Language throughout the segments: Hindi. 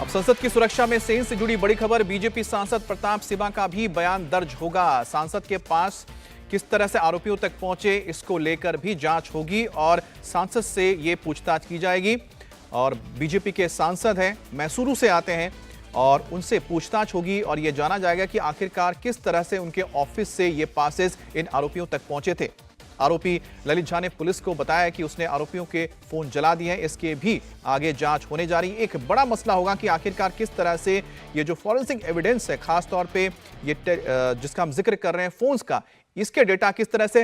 अब संसद की सुरक्षा में सेन से जुड़ी बड़ी खबर। बीजेपी सांसद प्रताप सिंह का भी बयान दर्ज होगा। सांसद के पास किस तरह से आरोपियों तक पहुंचे, इसको लेकर भी जांच होगी और सांसद से ये पूछताछ की जाएगी। और बीजेपी के सांसद हैं, मैसूरू से आते हैं और उनसे पूछताछ होगी और यह जाना जाएगा कि आखिरकार किस तरह से उनके ऑफिस से ये पासेस इन आरोपियों तक पहुंचे थे। आरोपी ललित झा ने पुलिस को बताया कि उसने आरोपियों के फोन जला दिए हैं। इसके भी आगे जांच होने जा रही है। एक बड़ा मसला होगा कि आखिरकार किस तरह से ये जो फॉरेंसिक एविडेंस है, खास तौर पे ये जिसका हम जिक्र कर रहे हैं फोन्स का, इसके डेटा किस तरह से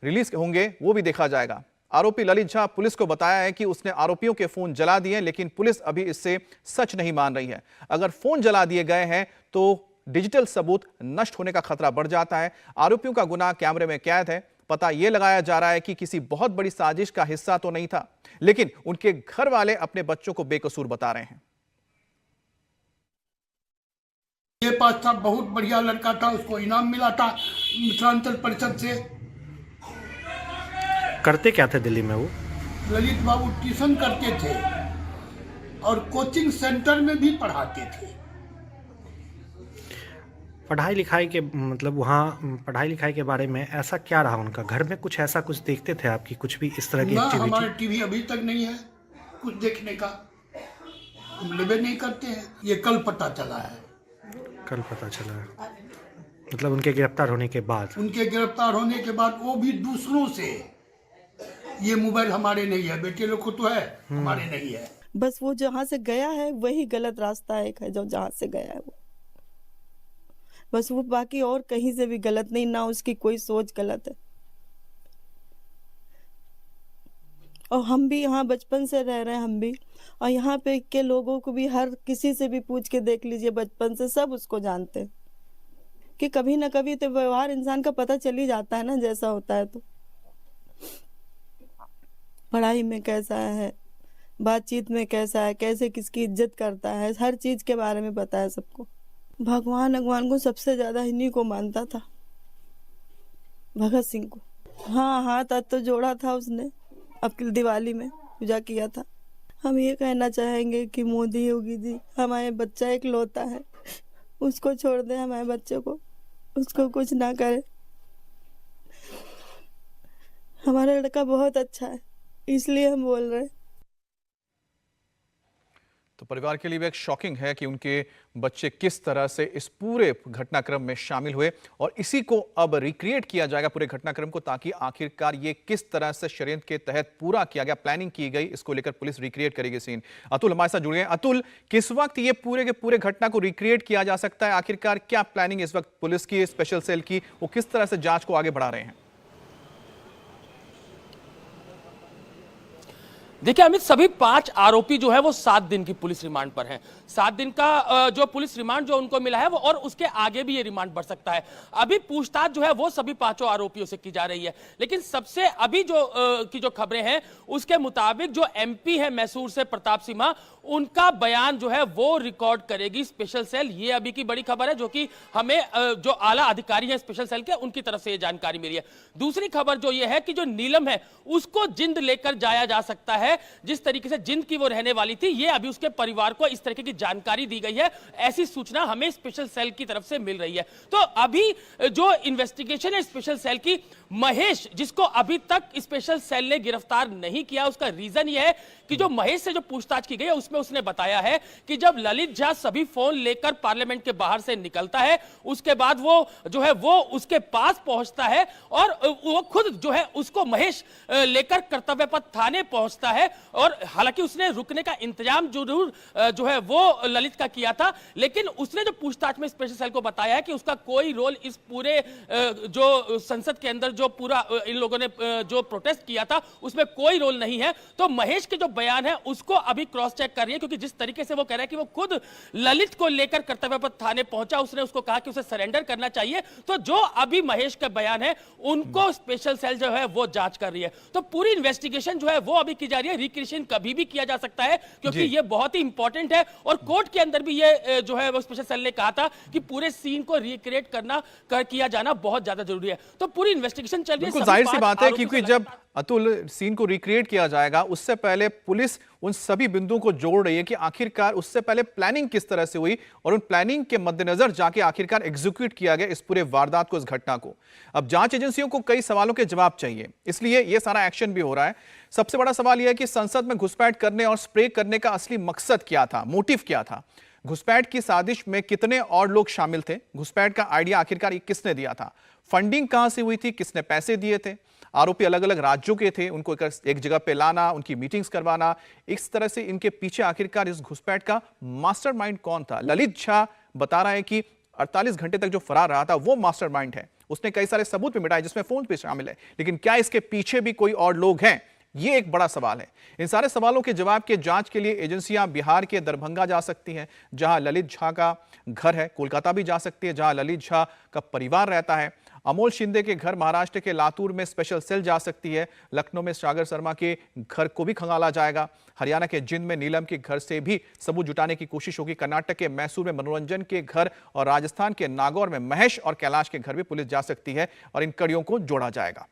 रिलीज होंगे वो भी देखा जाएगा। आरोपी ललित झा पुलिस को बताया है कि उसने आरोपियों के फोन जला दिए, लेकिन पुलिस अभी इससे सच नहीं मान रही है। अगर फोन जला दिए गए हैं तो डिजिटल सबूत नष्ट होने का खतरा बढ़ जाता है। आरोपियों का गुनाह कैमरे में कैद है। पता यह लगाया जा रहा है कि किसी बहुत बड़ी साजिश का हिस्सा तो नहीं था, लेकिन उनके घर वाले अपने बच्चों को बेकसूर बता रहे हैं। ये पास था, बहुत बढ़िया लड़का था, उसको इनाम मिला था मिथिलांचल परिषद से। करते क्या थे दिल्ली में वो? ललित बाबू ट्यूशन करते थे और कोचिंग सेंटर में भी पढ़ाते थे। पढ़ाई लिखाई के मतलब वहाँ पढ़ाई लिखाई के बारे में ऐसा क्या रहा उनका? घर में कुछ ऐसा कुछ देखते थे आपकी, कुछ भी इस तरह की ना, एक्टिविटी? हमारे टीवी अभी तक नहीं है कुछ देखने का, हम लेवे नहीं करते हैं। ये कल पता चला है। कल पता चला है, मतलब उनके गिरफ्तार होने के बाद? उनके गिरफ्तार होने के बाद वो भी दूसरों से, ये मोबाइल हमारे नहीं है, बेटे लोग को तो है, हमारे नहीं है। बस वो जहाँ से गया है वही गलत रास्ता एक है, जो जहाँ से गया है वो, बस वो बाकी और कहीं से भी गलत नहीं, ना उसकी कोई सोच गलत है। और हम भी यहाँ बचपन से रह रहे हैं, हम भी, और यहाँ पे के लोगों को भी, हर किसी से भी पूछ के देख लीजिए, बचपन से सब उसको जानते हैं कि कभी ना कभी तो व्यवहार इंसान का पता चल ही जाता है ना, जैसा होता है। तो पढ़ाई में कैसा है, बातचीत में कैसा है, कैसे किसकी इज्जत करता है, हर चीज के बारे में पता है सबको। भगवान को सबसे ज्यादा इन्हीं को मानता था, भगत सिंह को। हाँ, हाथ तो जोड़ा था उसने, अब दिवाली में पूजा किया था। हम ये कहना चाहेंगे कि मोदी योगी जी, हमारे बच्चा एक लौता है, उसको छोड़ दे, हमारे बच्चे को, उसको कुछ ना करे। हमारा लड़का बहुत अच्छा है, इसलिए हम बोल रहे हैं। तो परिवार के लिए भी एक शॉकिंग है कि उनके बच्चे किस तरह से इस पूरे घटनाक्रम में शामिल हुए और इसी को अब रिक्रिएट किया जाएगा पूरे घटनाक्रम को, ताकि आखिरकार ये किस तरह से षड्यंत्र के तहत पूरा किया गया, प्लानिंग की गई, इसको लेकर पुलिस रिक्रिएट करेगी सीन। अतुल हमारे साथ जुड़ गए। अतुल, किस वक्त ये पूरे के पूरे घटना को रिक्रिएट किया जा सकता है? आखिरकार क्या प्लानिंग इस वक्त पुलिस की, स्पेशल सेल की, वो किस तरह से जांच को आगे बढ़ा रहे हैं? देखिए अमित, सभी 5 आरोपी जो है वो 7 दिन की पुलिस रिमांड पर हैं। 7 दिन का जो पुलिस रिमांड जो उनको मिला है वो, और उसके आगे भी ये रिमांड बढ़ सकता है। अभी पूछताछ जो है वो सभी 5 आरोपियों से की जा रही है, लेकिन सबसे अभी जो खबरें हैं उसके मुताबिक जो एमपी है मैसूर से प्रताप सिंह, उनका बयान जो है वो रिकॉर्ड करेगी स्पेशल सेल। ये अभी की बड़ी खबर है, जो कि हमें जो आला अधिकारी है स्पेशल सेल के, उनकी तरफ से ये जानकारी मिली है। दूसरी खबर जो ये है कि जो नीलम है उसको जिंद लेकर जाया जा सकता है, जिस तरीके से जिंद की वो रहने वाली थी, ये अभी उसके परिवार को इस तरीके की जानकारी दी गई है। ऐसी सूचना हमें स्पेशल सेल की तरफ से मिल रही है। तो अभी जो इन्वेस्टिगेशन है स्पेशल सेल की, महेश, जिसको अभी तक स्पेशल सेल ने गिरफ्तार नहीं किया, उसका रीजन यह है कि जो महेश से जो पूछताछ की गई है उसमें उसने बताया है कि जब ललित झा सभी फोन लेकर पार्लियामेंट के बाहर से निकलता है, उसके बाद वो जो है वो उसके पास पहुंचता है और वो खुद जो है उसको महेश लेकर कर्तव्य पथ थाने पहुंचता है। और हालांकि उसने रुकने का इंतजाम जरूर जो है वो ललित का किया था, लेकिन उसने जो पूछताछ में स्पेशल सेल को बताया है कि उसका कोई रोल इस पूरे जो संसद के अंदर जो पूरा इन लोगों ने जो प्रोटेस्ट किया था उसमें कोई रोल नहीं है। तो महेश के जो बयान है उसको अभी क्रॉस चेक कर रही है, क्योंकि जिस तरीके से वो कह रहा है कि वो खुद ललित को लेकर कर्तव्य पथ थाने पहुंचा, उसने उसको कहा कि उसे सरेंडर करना चाहिए। तो जो अभी महेश का बयान है उनको स्पेशल सेल जो है वो जांच कर रही है। तो पूरी इन्वेस्टिगेशन जो है वो अभी की जा रही है। लिए रिक्रिएशन कभी भी किया जा सकता है, क्योंकि जी। ये बहुत ही इंपॉर्टेंट है। और कोर्ट के अंदर भी ये जो है वो स्पेशल सेल ने कहा था कि पूरे सीन को रिक्रिएट किया जाना बहुत ज्यादा जरूरी है। तो पूरी इन्वेस्टिगेशन चल रही है। बिल्कुल सभी जाहिर सी 5 बात है, आरोपियों क्योंकि से जब अतुल सीन को रिक्रिएट किया जाएगा उससे पहले पुलिस उन सभी बिंदुओं को जोड़ रही है कि आखिरकार उससे पहले प्लानिंग किस तरह से हुई और उन प्लानिंग के मद्देनजर जाके आखिरकार एग्जीक्यूट किया गया इस पूरे वारदात को, इस घटना को। अब जांच एजेंसियों को कई सवालों के जवाब चाहिए, इसलिए यह सारा एक्शन भी हो रहा है। सबसे बड़ा सवाल यह है कि संसद में घुसपैठ करने और स्प्रे करने का असली मकसद क्या था, मोटिव क्या था? घुसपैठ की साजिश में कितने और लोग शामिल थे? घुसपैठ का आइडिया आखिरकार किसने दिया था? फंडिंग कहां से हुई थी? किसने पैसे दिए थे? आरोपी अलग अलग राज्यों के थे, उनको एक जगह पे लाना, उनकी मीटिंग्स करवाना, इस तरह से इनके पीछे आखिरकार इस घुसपैठ का मास्टरमाइंड कौन था? ललित झा बता रहा है कि 48 घंटे तक जो फरार रहा था वो मास्टरमाइंड है। उसने कई सारे सबूत भी मिटाए जिसमें फोन भी शामिल है, लेकिन क्या इसके पीछे भी कोई और लोग हैं? ये एक बड़ा सवाल है। इन सारे सवालों के जवाब के जांच के लिए एजेंसियां बिहार के दरभंगा जा सकती हैं, जहां ललित झा का घर है, कोलकाता भी जा सकती है, जहां ललित झा का परिवार रहता है। अमोल शिंदे के घर महाराष्ट्र के लातूर में स्पेशल सेल जा सकती है। लखनऊ में सागर शर्मा के घर को भी खंगाला जाएगा। हरियाणा के जिंद में नीलम के घर से भी सबूत जुटाने की कोशिश होगी। कर्नाटक के मैसूर में मनोरंजन के घर और राजस्थान के नागौर में महेश और कैलाश के घर भी पुलिस जा सकती है और इन कड़ियों को जोड़ा जाएगा।